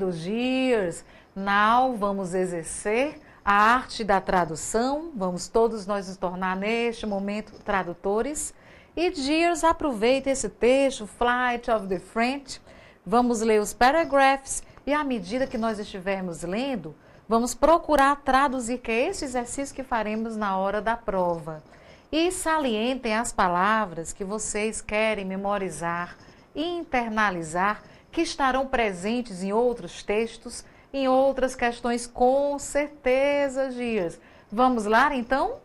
queridos dears, now vamos exercer a arte da tradução, vamos todos nós nos tornar neste momento tradutores. E dears, aproveita esse texto, Flight of the French, vamos ler os paragraphs e à medida que nós estivermos lendo, vamos procurar traduzir, que é esse exercício que faremos na hora da prova. E salientem as palavras que vocês querem memorizar e internalizar, que estarão presentes em outros textos, em outras questões, com certeza, Dias. Vamos lá, então?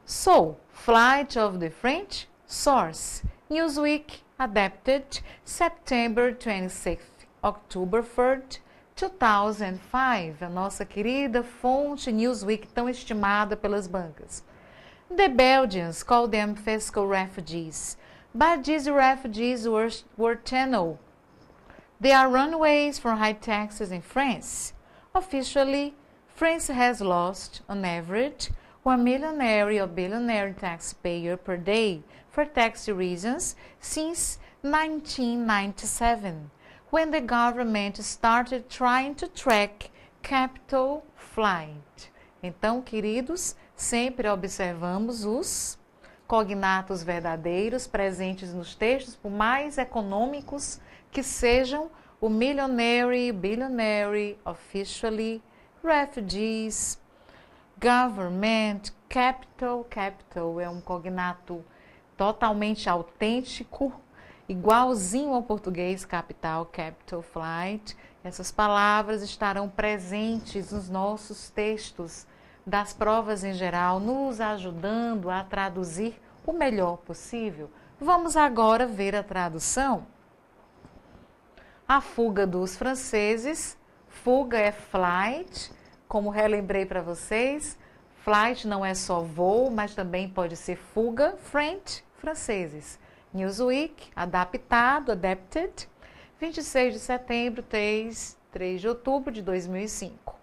So, Flight of the French, source, Newsweek, adapted, September 26th, October 3rd, 2005, a nossa querida fonte Newsweek, tão estimada pelas bancas. The Belgians call them fiscal refugees, but these refugees were tunnel. They are runaways from high taxes in France. Officially, France has lost, on average, 1 millionaire or billionaire taxpayer per day for tax reasons since 1997, when the government started trying to track capital flight. Então, queridos, sempre observamos os cognatos verdadeiros presentes nos textos, por mais econômicos que sejam, o millionaire, billionaire, officially, refugees, government, capital. Capital é um cognato totalmente autêntico, igualzinho ao português, capital, capital, flight. Essas palavras estarão presentes nos nossos textos das provas em geral, nos ajudando a traduzir o melhor possível. Vamos agora ver a tradução. A fuga dos franceses, fuga é flight, como relembrei para vocês, flight não é só voo, mas também pode ser fuga, French, franceses. Newsweek, adaptado, adapted, 26 de setembro, 3 de outubro de 2005.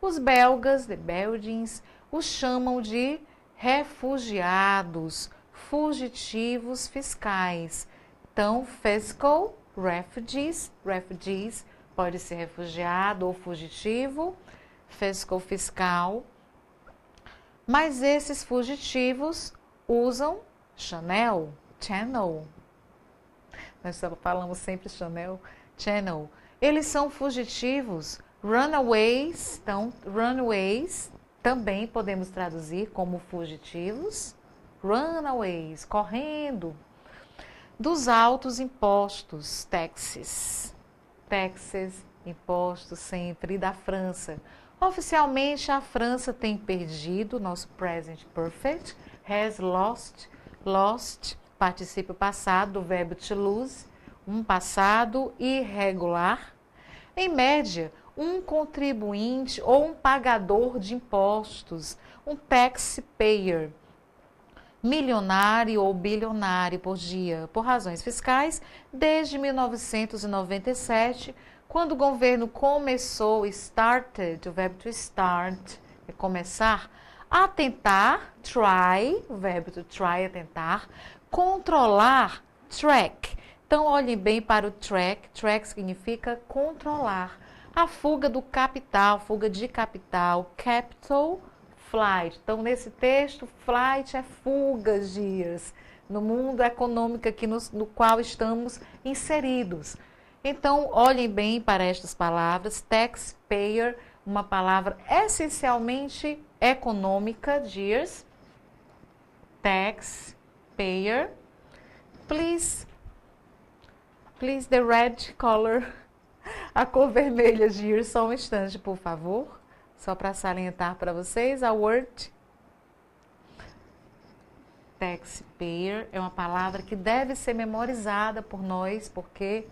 Os belgas, the Belgians, os chamam de refugiados, fugitivos fiscais. Então, fiscal, refugees pode ser refugiado ou fugitivo, fiscal, fiscal. Mas esses fugitivos usam Chanel, channel. Nós falamos sempre Chanel, channel. Eles são fugitivos, runaways. Então, runaways também podemos traduzir como fugitivos. Runaways, correndo. Dos altos impostos, taxes. Taxes, impostos sempre, da França. Oficialmente, a França tem perdido, nosso present perfect, has lost, particípio passado do verbo to lose, um passado irregular. Em média, um contribuinte ou um pagador de impostos, um taxpayer, milionário ou bilionário por dia, por razões fiscais, desde 1997, quando o governo começou, started, o verbo to start, é começar, a tentar, try, o verbo to try é tentar, controlar, track. Então, olhem bem para o track, track significa controlar. A fuga do capital, fuga de capital, capital, flight. Então, nesse texto, flight é fuga, dias, no mundo econômico aqui no qual estamos inseridos. Então, olhem bem para estas palavras, taxpayer, uma palavra essencialmente econômica, dears, taxpayer, please the red color, a cor vermelha, dears, só um instante, por favor, só para salientar para vocês, a word taxpayer é uma palavra que deve ser memorizada por nós, porque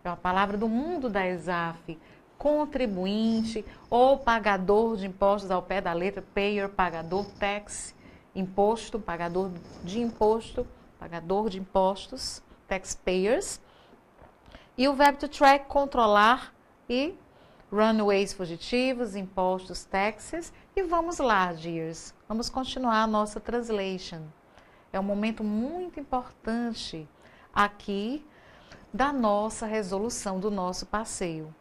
é uma palavra do mundo da ESAF, contribuinte ou pagador de impostos ao pé da letra, payer, pagador, tax, imposto, pagador de imposto, pagador de impostos, taxpayers. E o verbo to track, controlar, e runaways, fugitivos, impostos, taxes. E vamos lá, dears, vamos continuar a nossa translation. É um momento muito importante aqui da nossa resolução do nosso passeio.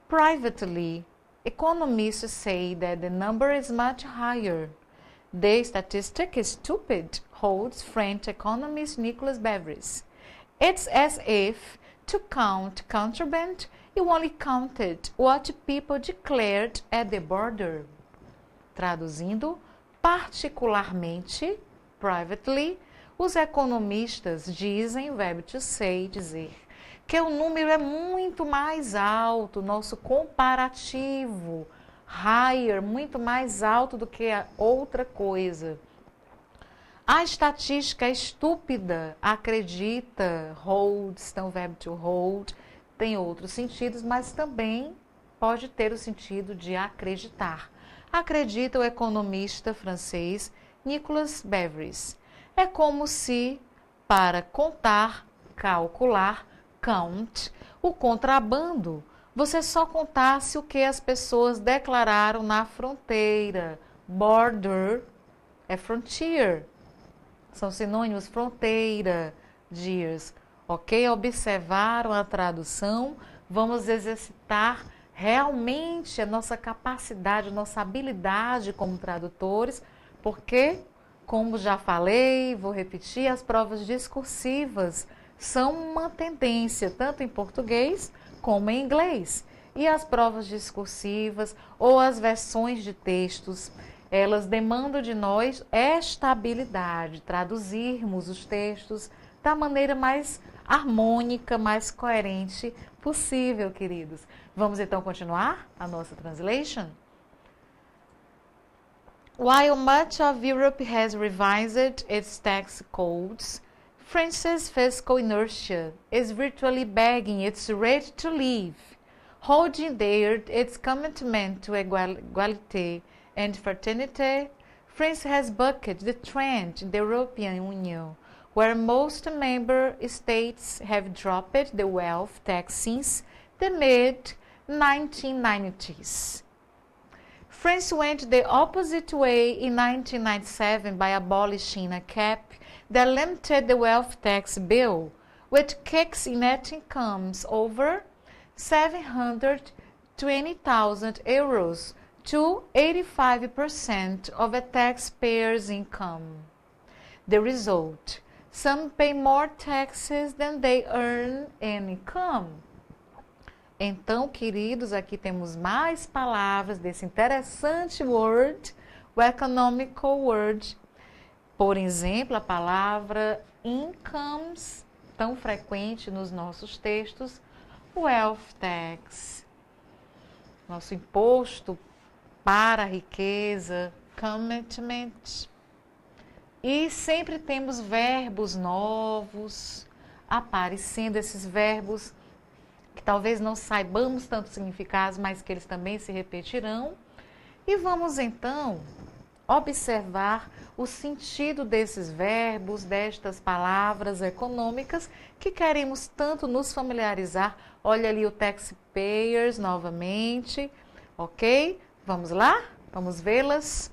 Privately, economists say that the number is much higher. The statistic is stupid, holds French economist Nicolas Beveridge. It's as if, to count contraband, you only counted what people declared at the border. Traduzindo, particularmente, privately, os economistas dizem, o verbo to say, dizer, que o número é muito mais alto, nosso comparativo, higher, muito mais alto do que a outra coisa. A estatística é estúpida, acredita, holds, então o verbo to hold tem outros sentidos, mas também pode ter o sentido de acreditar. Acredita o economista francês Nicolas Beveridge. É como se, para contar, calcular, count, o contrabando, você só contasse o que as pessoas declararam na fronteira. Border é frontier. São sinônimos fronteira, years. Ok? Observaram a tradução? Vamos exercitar realmente a nossa capacidade, a nossa habilidade como tradutores, porque, como já falei, vou repetir, as provas discursivas são uma tendência, tanto em português como em inglês. E as provas discursivas ou as versões de textos, elas demandam de nós esta habilidade, traduzirmos os textos da maneira mais harmônica, mais coerente possível, queridos. Vamos então continuar a nossa translation? While much of Europe has revised its tax codes, France's fiscal inertia is virtually begging its rate to leave, holding dear its commitment to equality and fraternity. France has bucked the trend in the European Union, where most member states have dropped the wealth tax since the mid-1990s. France went the opposite way in 1997 by abolishing a cap that limited the wealth tax bill, which kicks in net incomes over 720,000 euros to 85% of a taxpayer's income. The result: some pay more taxes than they earn in income. Então, queridos, aqui temos mais palavras desse interessante word, o economical word. Por exemplo, a palavra incomes, tão frequente nos nossos textos, wealth tax, nosso imposto para a riqueza, commitment. E sempre temos verbos novos aparecendo, esses verbos que talvez não saibamos tanto significados, mas que eles também se repetirão. E vamos então observar o sentido desses verbos, destas palavras econômicas que queremos tanto nos familiarizar. Olha ali o taxpayers novamente, ok? Vamos lá? Vamos vê-las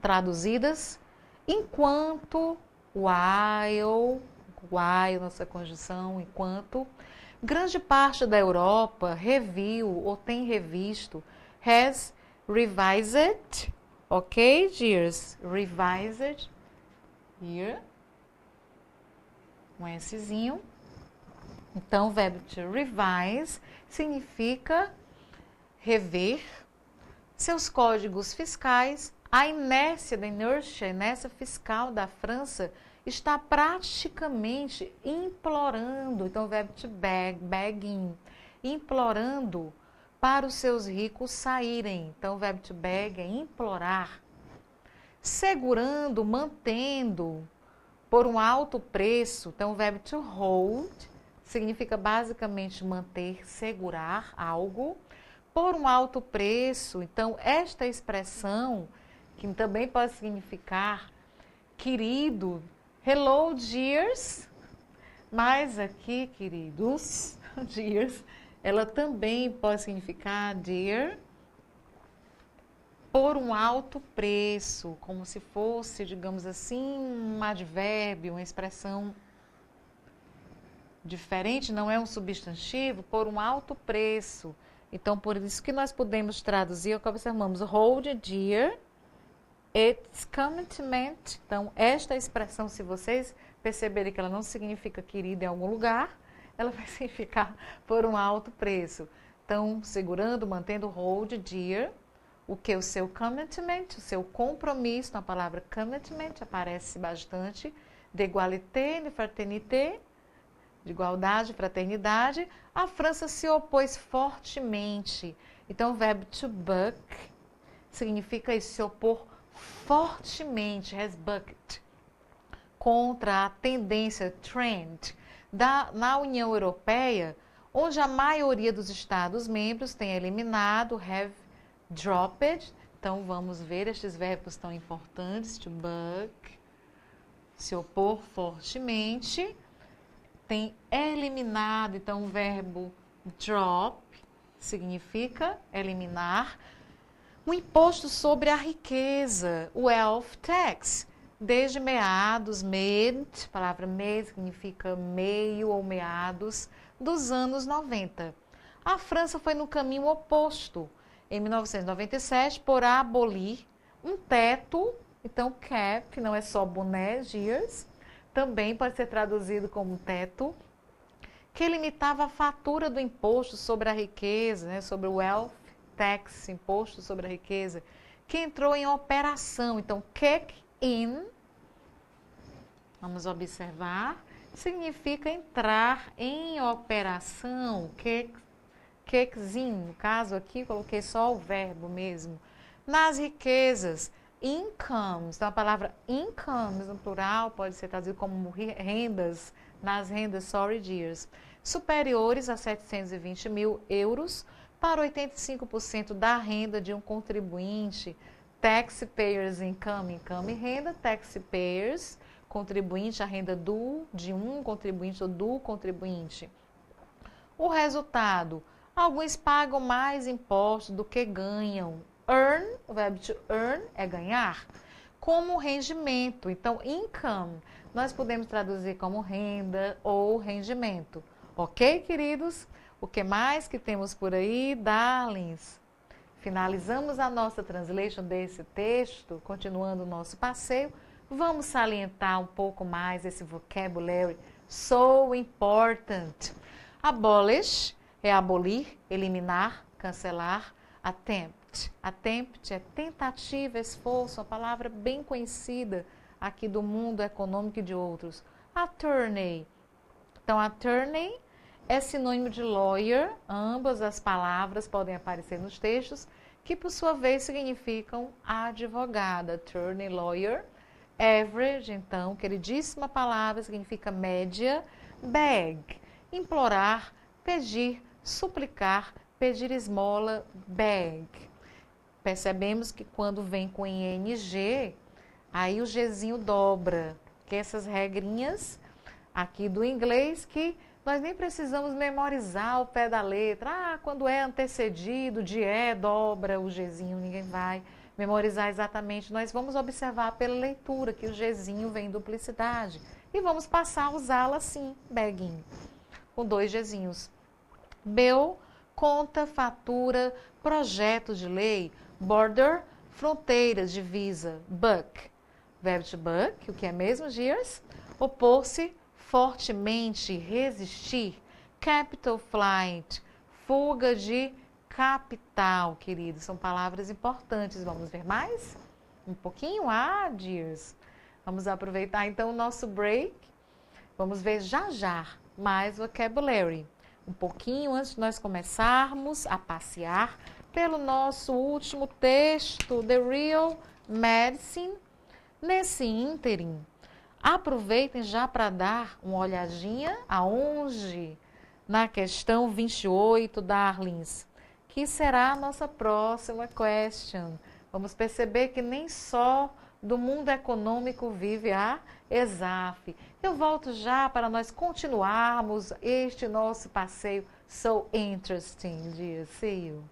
traduzidas. Enquanto, while, nossa conjunção, enquanto, grande parte da Europa reviu ou tem revisto, has revised, ok, dears? Revised, here, um Szinho. Então, o verbo to revise significa rever seus códigos fiscais. A inércia da inércia fiscal da França está praticamente implorando, então o verbo to beg, begging, implorando para os seus ricos saírem. Então o verbo to beg é implorar. Segurando, mantendo por um alto preço. Então o verbo to hold significa basicamente manter, segurar algo por um alto preço. Então esta expressão, que também pode significar querido, hello dears, mas aqui, queridos, dears, ela também pode significar dear por um alto preço, como se fosse, digamos assim, um advérbio, uma expressão diferente, não é um substantivo, por um alto preço. Então, por isso que nós podemos traduzir o que observamos. Hold dear, its commitment. Então, esta expressão, se vocês perceberem que ela não significa querido em algum lugar, ela vai significar por um alto preço. Então, segurando, mantendo hold dear, o que? O seu commitment, o seu compromisso, na palavra commitment aparece bastante, de égalité, de fraternité, de igualdade, fraternidade. A França se opôs fortemente. Então, o verbo to buck significa isso, se opor fortemente, has bucked, contra a tendência, trend, na União Europeia, onde a maioria dos Estados-membros tem eliminado, have dropped. Então, vamos ver estes verbos tão importantes, to buck, se opor fortemente, tem eliminado, então o verbo drop significa eliminar. O imposto sobre a riqueza, o wealth tax, desde meados, mid, a palavra mid significa meio ou meados, dos anos 90. A França foi no caminho oposto, em 1997, por abolir um teto, então cap, não é só boné, years, também pode ser traduzido como teto, que limitava a fatura do imposto sobre a riqueza, né, sobre o wealth tax, imposto sobre a riqueza, que entrou em operação. Então, kick in, vamos observar, significa entrar em operação, kicks in, no caso aqui coloquei só o verbo mesmo, nas riquezas, incomes, então a palavra incomes no plural pode ser traduzido como rendas, nas rendas, sorry dears, superiores a 720 mil euros para 85% da renda de um contribuinte, taxpayers income, income renda, taxpayers, contribuinte, a renda de um contribuinte ou do contribuinte. O resultado, alguns pagam mais impostos do que ganham. Earn, o verbo to earn é ganhar, como rendimento. Então, income, nós podemos traduzir como renda ou rendimento. Ok, queridos? O que mais que temos por aí, darlings? Finalizamos a nossa translation desse texto, continuando o nosso passeio. Vamos salientar um pouco mais esse vocabulary so important. Abolish é abolir, eliminar, cancelar. Attempt. Attempt é tentativa, esforço, uma palavra bem conhecida aqui do mundo econômico e de outros. Attorney. Então, attorney é sinônimo de lawyer, ambas as palavras podem aparecer nos textos, que por sua vez significam advogada. Attorney, lawyer. Average, então, queridíssima palavra, significa média. Beg, implorar, pedir, suplicar, pedir esmola, beg. Percebemos que quando vem com ing, aí o Gzinho dobra, que essas regrinhas aqui do inglês que nós nem precisamos memorizar o pé da letra. Quando é antecedido de dobra o Gzinho, ninguém vai memorizar exatamente. Nós vamos observar pela leitura que o Gzinho vem em duplicidade e vamos passar a usá-la assim, begging, com 2 Gzinhos. Bill, conta, fatura, projeto de lei. Border, fronteiras, divisa. Buck, verbo to buck, o que é mesmo, years? Opor-se, fortemente, resistir. Capital flight, fuga de capital, queridos. São palavras importantes. Vamos ver mais? Um pouquinho? Dears. Vamos aproveitar então o nosso break. Vamos ver já mais vocabulary. Um pouquinho antes de nós começarmos a passear pelo nosso último texto, The Real Medicine. Nesse ínterim, aproveitem já para dar uma olhadinha aonde, na questão 28, darlings, que será a nossa próxima question. Vamos perceber que nem só do mundo econômico vive a ESAF. Eu volto já para nós continuarmos este nosso passeio so interesting. See you.